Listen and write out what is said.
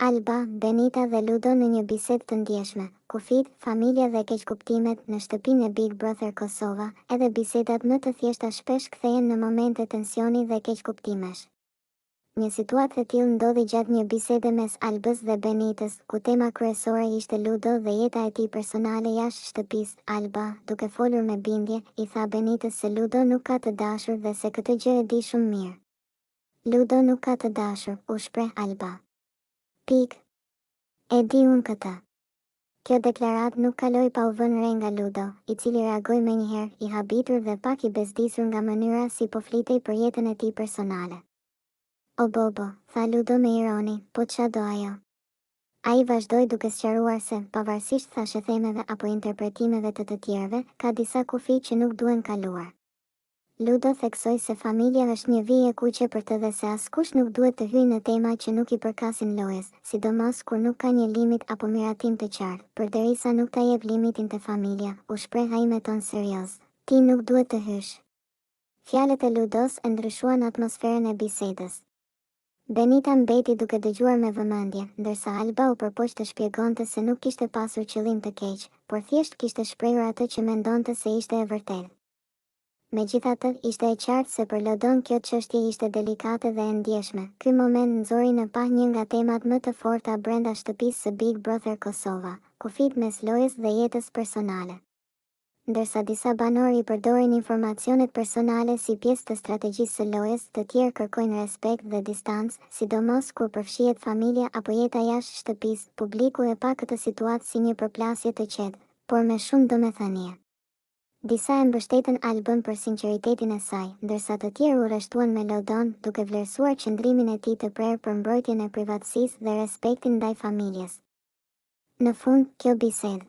Alba, Benita dhe Ludo në një bisedë të ndjeshme, kufit, familja dhe keqkuptimet në shtëpinë e Big Brother Kosova, edhe bisedat më të thjeshta shpesh kthehen në momente tensioni dhe keqkuptimesh. Një situatë e tillë ndodhi gjatë një bisede mes Albës dhe Benitës, ku tema kryesore ishte Ludo dhe jeta e tij personale jashtë shtëpisë. Alba, duke folur me bindje, i tha Benitës se Ludo nuk ka të dashur dhe se këtë gjë e di shumë mirë. Ludo nuk ka të dashur, u shpreh Alba. E di unë këtë. Kjo deklarat nuk kaloi pa u vënë re nga Ludo, i cili reagoi menjëherë, i habitur dhe pak i bezdisur nga mënyra si po flitej për jetën e tij personale. O bobo, tha Ludo me ironi, po ç'a do ajo? Ai vazhdoi duke sqaruar se, pavarësisht thashë themeve apo interpretimeve të tjerëve, ka disa kufi që nuk duhen kaluar. Ludo theksoi se familja është një vijë e kuqe për të dhe se askush nuk duhet të hyjë në tema që nuk i përkasin lojës, sidomos kur nuk ka një limit apo miratim të qartë, përderisa nuk ta jep limitin te familja, u shpreh ai me ton serioz. Ti nuk duhet të hysh. Fjalët e Ludos e ndryshuan atmosferën e bisedës. Benita mbeti duke dëgjuar me vëmendje, ndërsa Alba u përpoq të shpjegonte se nuk kishte pasur qëllim të keq, por thjesht kishte shprehur atë që mendonte se ishte e vërtetë. Megjithatë, ishte e qartë se për Ludon kjo çështje ishte delikate dhe e ndjeshme. Ky moment nxori në pa një nga temat më të forta brenda shtëpisë së Big Brother Kosova, kufit mes lojës dhe jetës personale. Ndërsa disa banorë i përdorin informacionet personale si pjesë të strategjisë së lojës, të tjerë kërkojnë respekt dhe distancë, sidomos kur përfshihet familja apo jeta jashtë shtëpisë. Publiku e pa këtë situatë si një përplasje të qetë, por me shumë domethënie. Disa e mbështetën Albën për sinqeritetin e saj, ndërsa të tjerë u rreshtuan me Ludon, duke vlerësuar qëndrimin e tij të prerë për mbrojtjen e privatësisë dhe respektin ndaj familjes. Në fund, kjo bisedë